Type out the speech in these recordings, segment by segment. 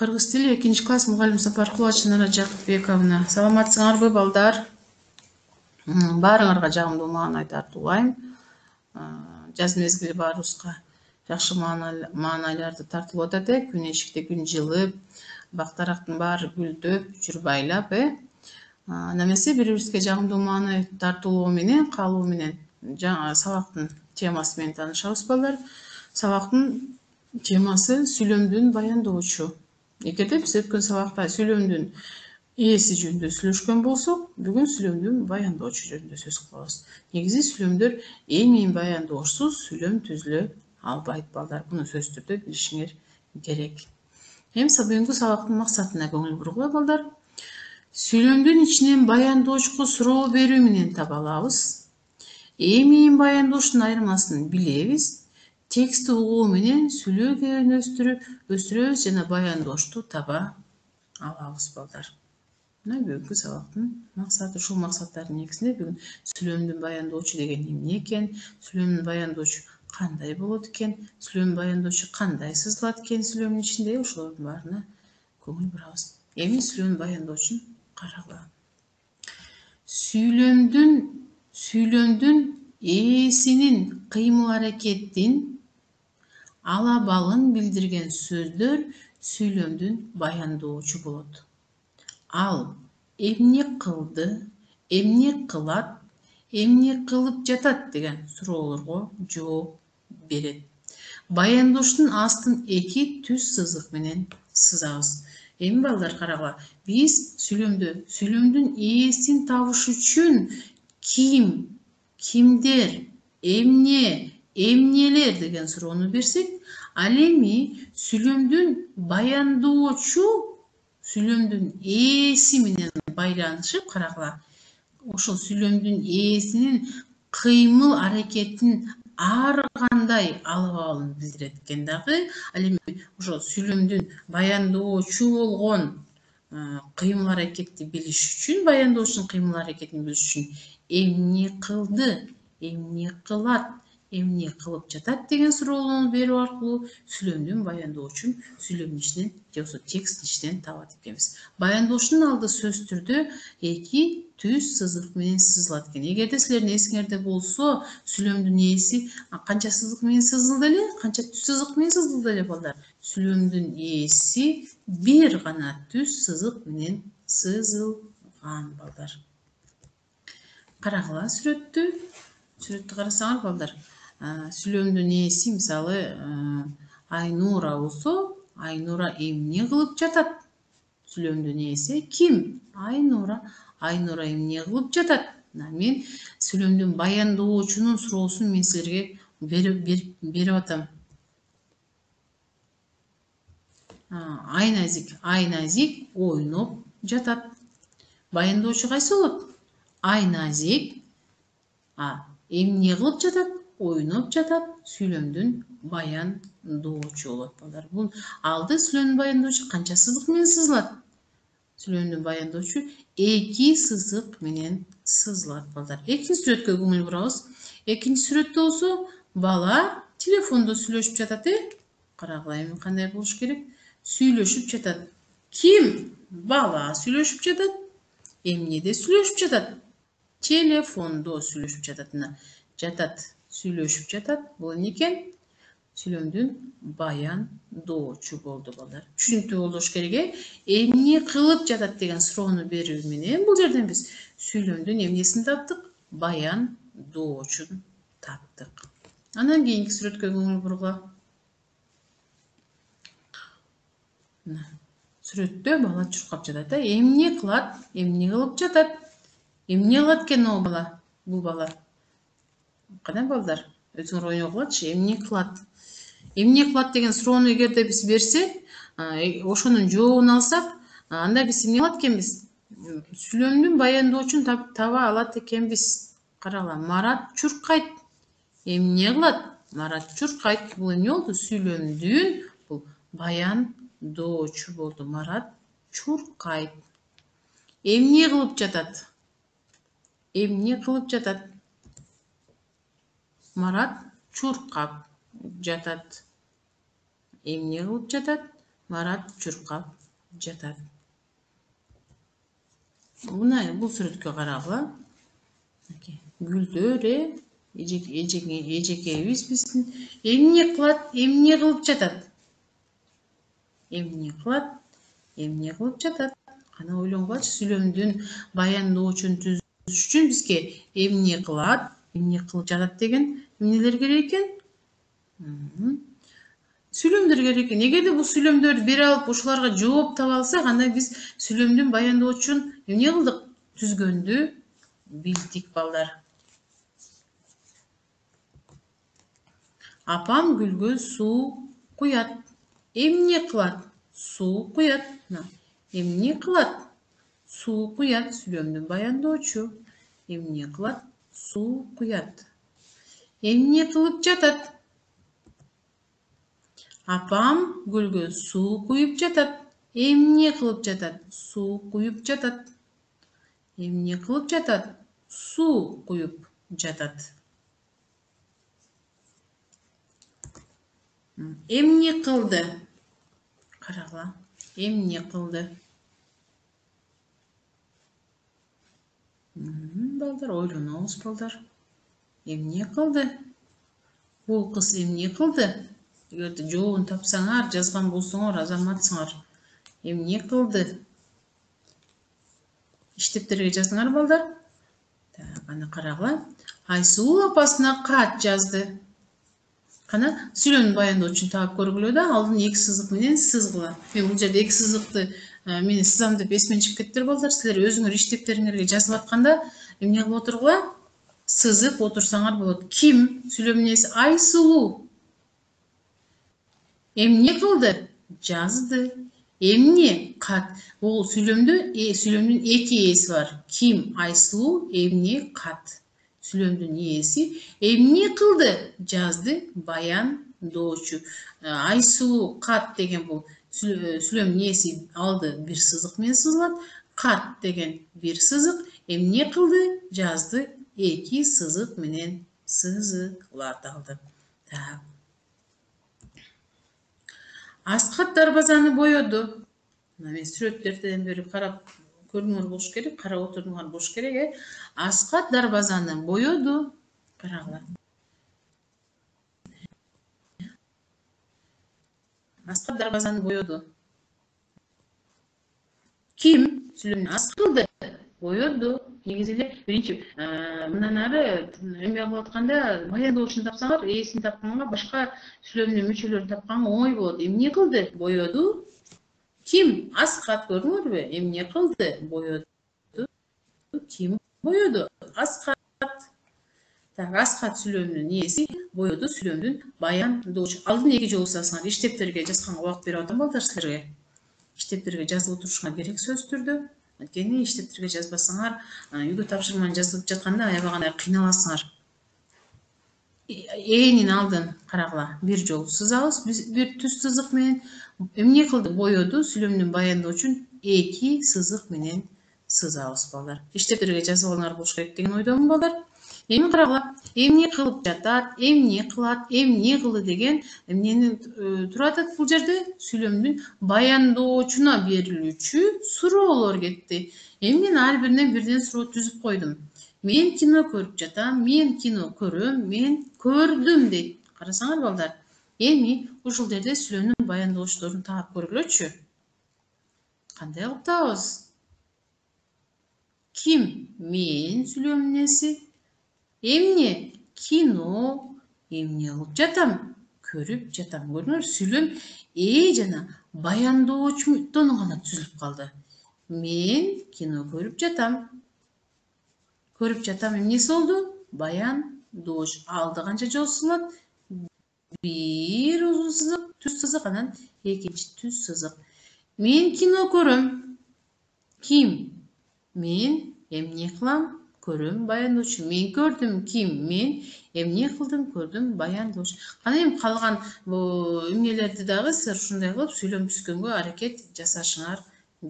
Кыргыз тили 2 класс мугалим Сапаркулова Чынара Жакыпбековна. Саламатсыңарбы балдар? Баарыңарга жагымдуу маанай тартуулайм. Жаз мезгили баарыбызга жакшы маанайларды тартылып атат. Күн эшикте күн жылып, бактарактын баары гүлдөп, жур байлап, Немесе бири-бирибизге жагымдуу маанай тартуулоо менен, каалоо менен жаңы сабактын темасы менен таанышабыз балдар. Сабактын темасы сүйлөмдүн баяндоочу. Эгерде биз өткөн сабакта сүйлөмдүн ээси жөнүндө сүйлөшкөн болсок, бүгүн сүйлөмдүн баяндоочу жөнүндө сөз кылабыз. Негизи сүйлөмдөр эми баяндоочсуз сүйлөм түзүлө албайт балдар. Буну сөзсүз түрдө билишиңер керек. Эми бүгүнкү сабактын максатына көңүл бургула балдар. Сүйлөмдүн ичинен баяндоочуга суроо берүү менен таба алабыз. Эми баяндоочунун айырмасын билебиз. Текстти угуу менен сүйлөө кебин өстүрөбүз жана баяндоочту таба алабыз балдар. Мына бүгүнкү сабактын максаты. Ушул максаттардын негизинде бүгүн сүйлөмдүн баяндоочу деген эмне экен, сүйлөмдүн баяндоочу кандай болот экен, сүйлөмдүн баяндоочу кандай сызылат экен сүйлөмдүн ичинде, ошолордун баарына көңүл бурабыз. Эми сүйлөмдүн баяндоочун карагыла. Сүйлөмдүн ээсинин кыймыл-аракеттин алабалын билдирген сөздөр сүйлөмдүн баяндоочу болот. Ал эмне кылды, эмне кылат, эмне кылып жатат деген суроолорго жооп берет. Баяндоочтун астын 2 түз сызык менен сызабыз. Эми балдар карагыла. Биз сүйлөмдүн ээсин табыш үчүн ким, кимдер, эмне, эмнелер деген суроону берсек, ал эми сүйлөмдүн баяндоочу сүйлөмдүн ээси менен байланышып карагыла. Ошол сүйлөмдүн ээсинин кыймыл аракетин ар кандай алабалын билдирет экен дагы. Ал эми ошол сүйлөмдүн баяндоочу болгон кыймыл аракетти билиш үчүн, баяндоочунун кыймыл аракетин билиш үчүн эмне кылды, эмне кылат, эмне кылып жатат деген суроолорду берүү аркылуу сүйлөмдүн баяндоочун сүйлөмдүн ичинен же болбосо тексттин ичинен табат экенбиз. Баяндоочунун алды сөзсүз түрдө 2 түз сызык менен сызылат экен. Эгерде силердин эсиңерде болсо, сүйлөмдүн ээси канча сызык менен сызылды эле, канча түз сызык менен сызылды эле балдар? Сүйлөмдүн ээси бир гана түз сызык менен сызылган балдар. Карагыла сүрөттү карасаңар балдар. Сүйлөмдүн ээси мисалы Айнура болсо, Айнура эмне кылып жатат? Сүйлөмдүн ээси ким? Айнура. Айнура эмне кылып жатат? Мен сүйлөмдүн баяндоочунун суроосун мен силерге берип атам. Айназик ойноп жатат. Баяндоочу кайсы болот? Айназик эмне кылып жатат? Ойноп жатат. Сүйлөмдүн баяндоочу болот балдар. Бул алды сүйлөмдүн баяндоочу канча сызык менен сызылат? Сүйлөмдүн баяндоочу 2 сызык менен сызылат балдар. Экинчи сүрөткө көңүл бурабыз. Экинчи сүрөттө болсо, бала телефондо сүйлөшүп жатат, Карагыла эми кандай болуш керек? Сүйлөшүп жатат. Ким? Бала сүйлөшүп жатат. Эмнеде сүйлөшүп жатат? Телефондо сүйлөшүп жатат. Жатат, сүйлөшүп жатат. Бул эмне экен? Сүйлөмдүн баяндоочу болду балдар. Түшүнүктүү болуш керек. Эмне кылып жатат деген суроону берүү менен бул жерден биз сүйлөмдүн эмнесин таптык? Баяндоочун таптык. Андан кийинки сүрөткө көңүл бургула. Сүрөттө бала чуркап жатат. Эмне кылат? Эмне кылып жатат? Эмне кылат экен бул бала? Кана балдар? Өзүңөр ойногулачы, эмне кылат? Эмне кылат деген суроону эгерде биз берсек, ошонун жообун алсак, анда биз эмне кылат экенбиз? Сүйлөмдүн баяндоочун таба алат экенбиз. Карагыла, Марат чуркайт. Эмне кылат? Марат чуркайт. Бул эмне болду? Сүйлөмдүн бул баяндоочу болду. Марат чуркайт. Эмне кылып жатат? Эмне кылып жатат? Марат чуркап жатат. Эмне кылып жатат? барат, чуркап жатат. Мына бул сүрөткө карагыла. Гүлдөр эжекебиз биздин эмне кылат, эмне кылып жатат? Эмне кылат, эмне кылып жатат? Кана ойлонгулачы, сүйлөмдүн баяндоочун түзүш үчүн бизге эмне кылат, эмне кылып жатат деген эмнелер керек экен? Сүйлөмдөр керек экен. Эгерде бул сүйлөмдөрдү бере алып, ушуларга жооп таба алсак, анда биз сүйлөмдүн баяндоочун эмне кылдык? Түзгөндү билдик, балдар. Апам гүлгө суу куят. Эмне кылат? Суу куят. Эмне кылат? Суу куят. Сүйлөмдүн баяндоочу. Эмне кылат? Суу куят. Эмне кылып жатат? Апам гүлгө суу куюп жатат. Эмне кылып жатат? Суу куюп жатат. Эмне кылып жатат? Суу куюп жатат. Эмне кылды? Карагыла. Эмне кылды? Балдар, ойлонобуз, балдар. Эмне кылды? Бул кыз эмне кылды? Эгерде жообун тапсаңар, жазган болсоңор, азаматсыңар. Эмне кылды? Иштептерге жаздыңар, балдар? Аны карагыла. Айсулуу апасына кат жазды. Кана сүйлөмдүн баяндоочун таап көргүлө да, алдын эки сызык менен сызгыла. Мен бул жерде эки сызыкты мен сызам деп эсимен чыгып кетиптир, балдар. Силер өзүңөр иштептериңерге жазып атканда эмне кылып отургула? Сызып отурсаңар болот. Ким? Сүйлөмдүн ээси Айсулуу. Эмне кылды? Жазды. Эмне? Кат. Бул сүйлөмдүн эки ээси бар. Ким? Айсулуу. Эмне? Кат. Сүйлөмдүн ээси эмне кылды? Жазды. Баяндоочу. Айсулуу, кат деген бул сүйлөмдүн ээси алды бир сызык менен сызылат. Кат деген бир сызык. Эмне кылды? Жазды. Эки сызык менен сызыклатылды. Аскат дарбазаны боёду. Мен сүрөттөрдөн бери карап көрдүңөр болуш керек, карап отурдуңар болуш керек, Аскат дарбазаны боёду. Карагыла. Аскат дарбазаны боёду. Ким? Сүйлөмдүн Аскат кылды. Боёду. Негизи эле биринчи мындан ары эме кылып атканда баяндоочун тапсаңар, ээсин тапканга, башка сүйлөмдүн мүчөлөрүн тапканга оңой болот. Эмне кылды? Боёду. Ким? Аскат, көрдүңөрбү? Эмне кылды? Боёду. Ким боёду? Аскат. Аскат сүйлөмдүн ээси, боёду сүйлөмдүн баяндоочу. Алдын эки жолу сызсаңар, иштептерге жазганга убакыт берип атам, балдар, силерге. Иштептерге жазып отурушуңар керек сөзсүз түрдө. Анткени иштептерге жазбасаңар, үйгө тапшырманы жазып жатканда аябагандай кыйналасыңар. Энин алдын карагыла. Бир жолу сызабыз, бир түз сызык менен. Эмне кылды? Боёду сүйлөмдүн баяндоочун эки сызык менен сызабыз, балдар. Иштептерге жазып алыңар болуш керек деген ойдомун, балдар. Эми карагыла. Эмне кылып жатат, эмне кылат, эмне кылды деген эмнени туруп атат бул жерде? Сүйлөмдүн баяндоочуна берилүүчү суроолор кетти. Эми мен ар биринен бирден суроо түзүп койдум. Мен кино көрүп жатам, мен кино көрөм, мен көрдүм дейт. Карасаңар, балдар. Эми ушул жерде сүйлөмдүн баяндоочулорун таап көргүлөчү. Кандай кылып табабыз? Ким? Мен сүйлөмдүн ээси. Эмне? Кино. Эмне кылып жатам? Көрүп жатам. Көрдүңөр, сүйлөм жана баяндоочудон гана түзүлүп калды. Мен кино көрүп жатам. Көрүп жатам эмнеси болду? Баяндооч. Алды канча жолу сызылат? Бир узун сызык, түз сызык, анан экинчи түз сызык. Мен кино көрөм. Ким? Мен эмне кылам? Көрөм, баяндоочу. Мен көрдүм. Ким? Мен эмне кылдым? Көрдүм, баяндоочу. Кана эми калган эмнелерди дагы силер ушундай кылып сүйлөм түзгөнгө аракет жасашыңар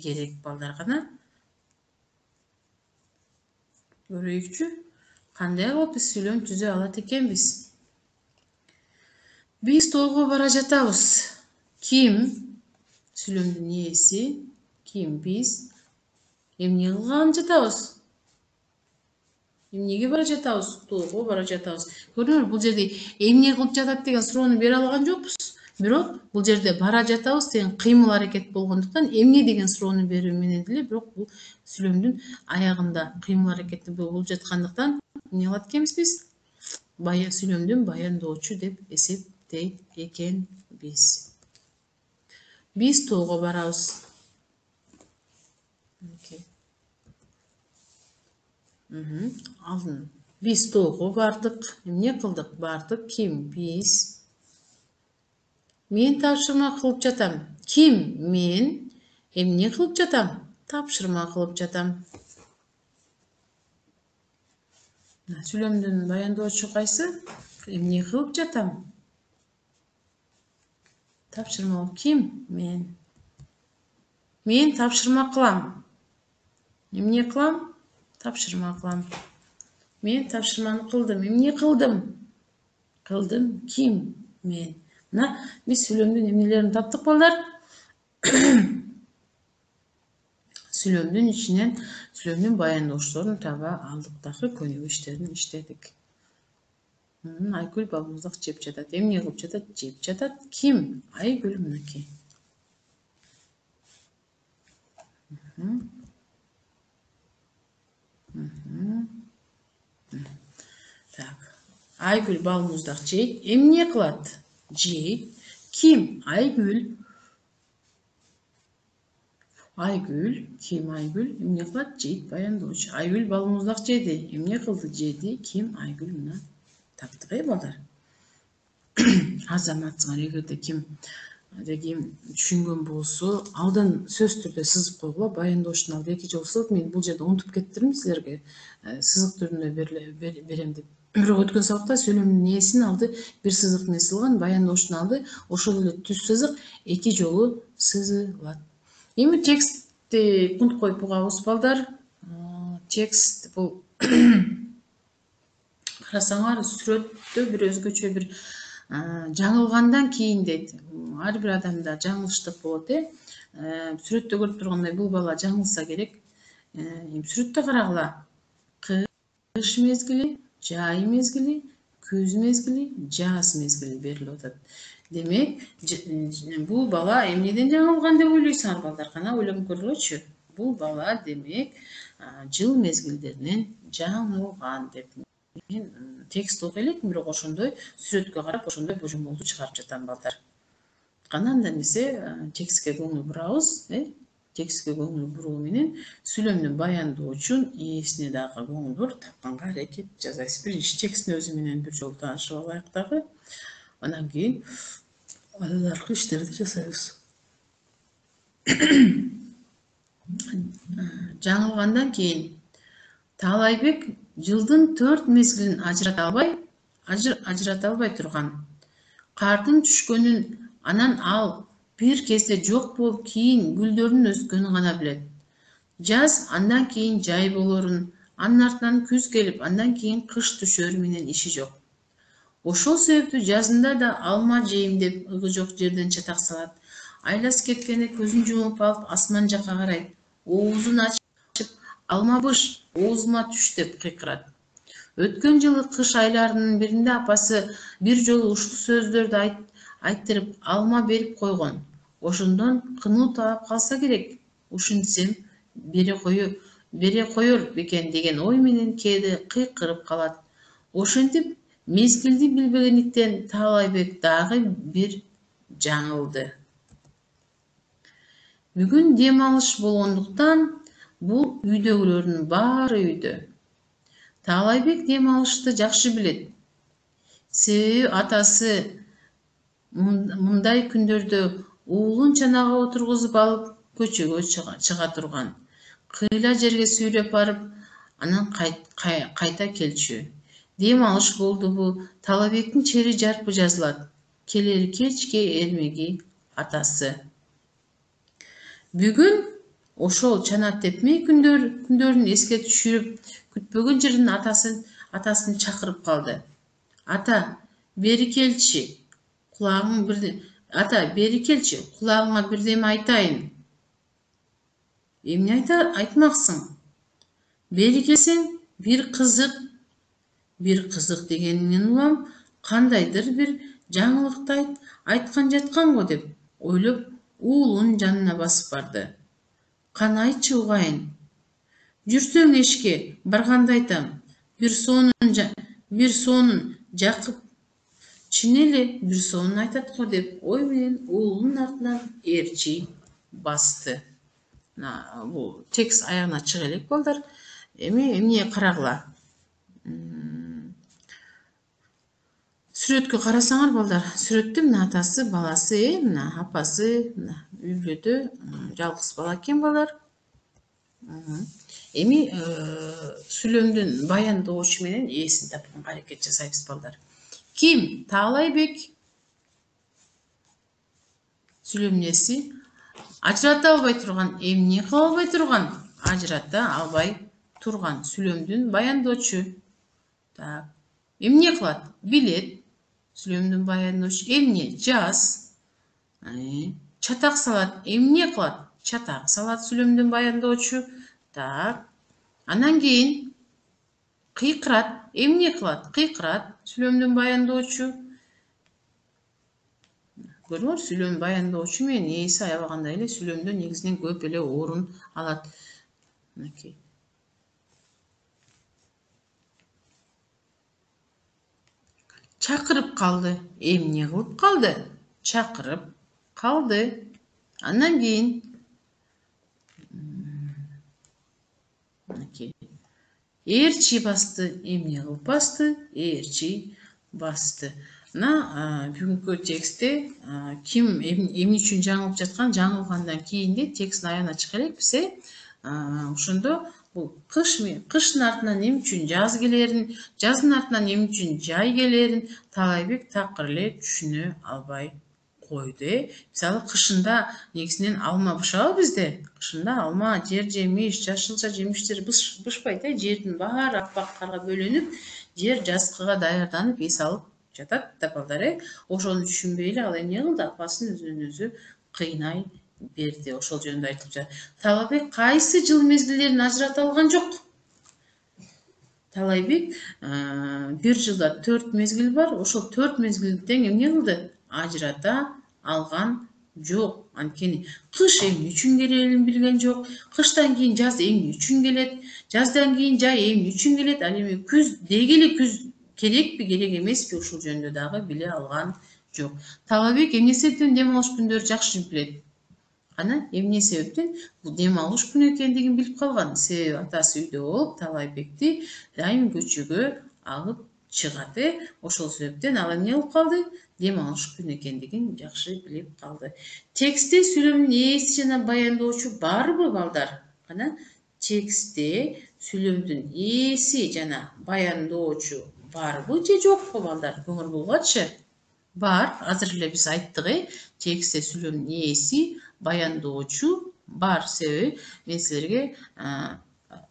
керек, балдар. Кана көрөйүкчү, кандай кылып биз сүйлөм түзө алат экенбиз. Биз толго бара жатабыз. Ким? Сүйлөмдүн ээси ким? Биз эмне кылган жатабыз? Эмнеге бара жатабыз? Тоого бара жатабыз. Көрдүңөрбү, бул жерде эмне кылып жатат деген суроону бере алган жокпуз. Бирок бул жерде бара жатабыз деген кыймыл аракет болгондуктан эмне деген суроону берүү менен деле, бирок бул сүйлөмдүн аягында кыймыл аракети болуп жаткандыктан эмне кылат экенбиз биз? Сүйлөмдүн баяндоочу деп эсептейт экенбиз. Биз тоого барабыз. Алдын биз тоого бардык. Эмне кылдык? Бардык. Ким? Биз. Мен тапшырма кылып жатам. Ким? Мен. Эмне кылып жатам? Тапшырма кылып жатам. Сүйлөмдүн баяндоочу кайсы? Эмне кылып жатам? Тапшырма. Ким? Мен. Мен тапшырма кылам. Эмне кылам? Тапшырма кылам. Мен тапшырманы кылдым. Эмне кылдым? Кылдым. Ким? Мен. Мына биз сүйлөмдүн эмнелерин таптык балдар. Сүйлөмдүн ичинен сүйлөмдүн баяндоочулорун таба алдык дагы көнүгүү иштерин иштедик. Айгүл балмуздак жеп жатат. Эмне кылып жатат? Жеп жатат. Ким? Айгүл мынакей. Так. Айгүл балмуздак жейт. Эмне кылат? Жейт. Ким? Айгүл. Айгүл. Ким? Айгүл. Эмне кылат? Жейт. Баяндоочу. Айгүл балмуздак жеди. Эмне кылды? Жеди. Ким? Айгүл. Мына таптык балдар. Азаматсыңар, эгерде ким түшүнгөн болсо, алдан сөз түрдө сызып койгула. Баяндоочунун алды 2 жолу сызылып, мен бул жерде унутуп кеттирмин силерге сызык түрүндө берем деп. Бирок өткөн сабакта сүйлөмдүн ээсинин алды бир сызык менен сызылган, баяндоочунун алды ошол эле түз сызык 2 жолу сызылат. Эми текстти кунт коюп угабыз балдар. Текст бул карасаңар сүрөттө бир өзгөчө бир жаңылгандан кийин дейт. Ар бир адамда жаңылыштык болот, Сүрөттө көрүп тургандай бул бала жаңылса керек. Сүрөттө карагыла. Кыш мезгили, жай мезгили, күз мезгили, жаз мезгили берилип атат. Демек, бул бала эмнеден жаңылган деп ойлойсуңар балдар? Кана ойлонуп көргүлөчү. Бул бала демек жыл мезгилдеринен жаңылган деп. Мен текст окуй элекмин, бирок ошондой сүрөткө карап ошондой божомолду чыгарып жатам балдар. Кана анда эмесе текстке көңүл бурабыз, Текстке көңүл буруу менен сүйлөмдүн баяндоочунун ээсине дагы көңүл буруп тапканга аракет жасайсыз. Биринчи текстин өзү менен бир жолу таанышып алайык дагы. Анан кийин балдаркы иштерди жасайбыз. Жаңылгандан кийин Таалайбек жылдын 4 мезгилин ажырата албай турган. Кардын түшкөнүн, анан ал бир кезде жок болуп, кийин гүлдөрдүн өскөнүн гана билет. Жаз, андан кийин жай болорун, анын артынан күз келип, андан кийин кыш түшөрү менен иши жок. Ошол себептүү жазында да алма жейм деп ыгы жок жерден чатак салат. Айласы кеткенде көзүн жумуп алып асман жакка карайт. Оозун ачып, алма быш, оозума түш деп кыйкырат. Өткөн жылы кыш айларынын биринде апасы бир жолу ушул сөздөрдү айттырып алма берип койгон. Ошондон кынуу таап калса керек. Ушинтсем бере коёр бекен деген ой менен кээде кыйкырып калат. Ошентип мезгилди билбегендиктен Таалайбек дагы бир жаңылды. Бүгүн дем алыш болгондуктан бул үйдөгүлөрдүн баары үйдө. Таалайбек дем алышты жакшы билет. Себеби атасы мындай күндөрдө уулун чанага отургузуп алып көчөгө чыга турган. Кыйла жерге сүйрөп барып, анан кайта келчү. Дем алыш болдубу, Таалайбектин чери жарпы жазылат. Келери кечке эрмеги атасы. Бүгүн ошол чана тепмей күндөрүн эске түшүрүп, күтпөгөн жерден атасын чакырып калды. Ата, бери келчи. Кулагың Ата, бери келчи, кулагыңа бирдеме айтайын. Эмне айтмаксың? Бери келсең, бир кызык дегениңден улам кандайдыр бир жаңылыкты айткан жаткан го деп ойлоп уулун жанына басып барды. Кана айтчы угайын. Жүрсөң эшикке, барганда айтам. Бир соонун жакып чын эле бир соонун айтат го деп ой менен уулунун артынан ээрчи басты. Бул текст аягына чыга элек балдар. Эми эмне карагыла? Сүрөткө карасаңар балдар, сүрөттө мына атасы, баласы, мына апасы, мына үй бүлөдө жалгыз бала экен балдар. Эми сүйлөмдүн баяндоочу менен ээсин тапканга аракет жасайбыз балдар. Ким? Таалайбек. Сүйлөмдүн ээси ажырата албай турган, эмне кыла албай турган? Ажырата албай турган сүйлөмдүн баяндоочу. Так. Эмне кылат? Билет. Сүйлөмдүн баяндоочу эмне? Жаз. Чатак салат. Эмне кылат? Чатак салат сүйлөмдүн баяндоочу. Так. Анан кийин кыйкырат. Эмне кылат? Кыйкырат сүйлөмдүн баяндоочу. Көрдүңөр, сүйлөм баяндоочу менен ээси аябагандай эле сүйлөмдө негизинен көп эле орун алат. Мынакей. Чакырып калды. Эмне кылып калды? Чакырып калды. Андан кийин ээрчи басты. Эмне кылып басты? Ээрчи басты. Мына бүгүнкү текстте ким эмне үчүн жаңылып жаткан, жаңылгандан кийинде тексттин аягына чыга элекпиз. Ошондо бул кыштын артынан эмне үчүн жаз келерин, жаздын артынан эмне үчүн жай келерин Таалайбек такыр эле түшүнө албай койду. Мисалы, кышында негизинен алма бышабы бизде. Кышында алма, жер жемиш, жашылча жемиштер бышпайт. Жердин баары аппак карга бөлөнүп, жер жазгыга даярданып эс алып жатат да балдар. Ошону түшүнбөй эле ал эмне кылды? Апасын өзүнөн өзү кыйнай берди. Ошол жөнүндө айтып жатат. Таалайбек кайсы жыл мезгилдерин ажырата алган жок? Таалайбек бир жылда 4 мезгил бар. Ошол 4 мезгилден эмне кылды? Ажырата алган жок. Анткени кыш эмне үчүн келерин билген жок. Кыштан кийин жаз эмне үчүн келет? Жаздан кийин жай эмне үчүн келет? Ал эми күз деги эле күз керекпи, керек эмеспи? Ушул жөнүндө дагы биле алган жок. Таалайбек эмне себептен дем алыш күндөрү жакшы билет? Кана эмне себептен бул дем алыш күнү экендигин билип калган. Себеби атасы үйдө болуп, Таалайбекти дайым көчөгө алып чыгат. Ошол себептен ал эмне кылып калды? Дем алыш күнү экендигин жакшы билип калды. Текстте сүйлөмдүн ээси жана баяндоочу барбы балдар? Кана текстте сүйлөмдүн ээси жана баяндоочу барбы же жокпу балдар? Көңүл булгачы. Бар, азыр эле биз айттык. Текстте сүйлөмдүн ээси, баяндоочу бар. Себеби мен силерге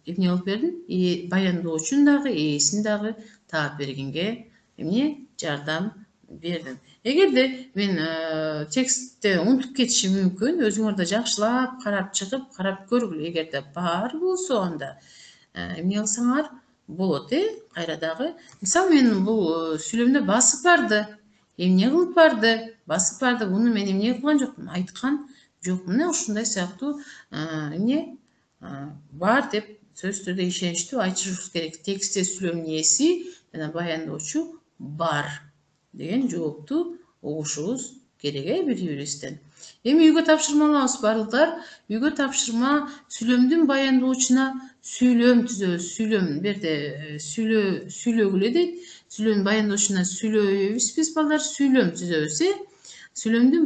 эмне кылып бердим? Баяндоочунун дагы, ээсин дагы таап бергенге эмне жардам бердим. Эгерде мен текстте унутуп кетишим мүмкүн. Өзүңөр да жакшылап карап чыгып, карап көргүлө. Эгерде бар болсо, анда эмне кылсаңар болот. Кайра дагы. Мисалы, мен бул сүйлөмдө басып барды. Эмне кылып барды? Басып барды. Буну мен эмне кылган жокмун? Айткан жокмун. Ушундай сыяктуу эмне бар деп сөздөрдө ишеничтүү айтышыбыз керек. Текстте сүйлөмдүн ээси жана баяндоочу бар деген жоопту угушубуз керек бири-бирибизден. Эми үйгө тапшырма алабыз балдар. Үйгө тапшырма сүйлөмдүн баяндоочуна сүйлөм түзөбүз. Сүйлөм берде сүйлөгүлө дейт. Сүйлөмдүн баяндоочуна сүйлөйбүз балдар, сүйлөм түзөбүз. Сүйлөмдүн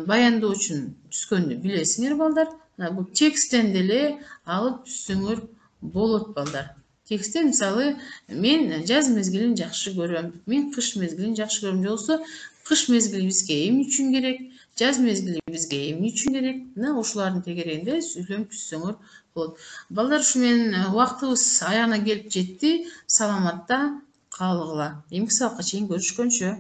баяндоочунун түзгөнүн билесиңер балдар. Бул тексттен деле алып түзсөңөр болот балдар. Текстте мисалы, мен жаз мезгилин жакшы көрөм, мен кыш мезгилин жакшы көрөм. Жолсо кыш мезгили бизге эмне үчүн керек? Жаз мезгили бизге эмне үчүн керек? Мына ушулардын тегерегинде сүйлөм түзсөңөр болот. Балдар, ушу менен убактыбыз аягына келип жетти. Саламатта калгыла. Эмки сабакка чейин көрүшкөнчө.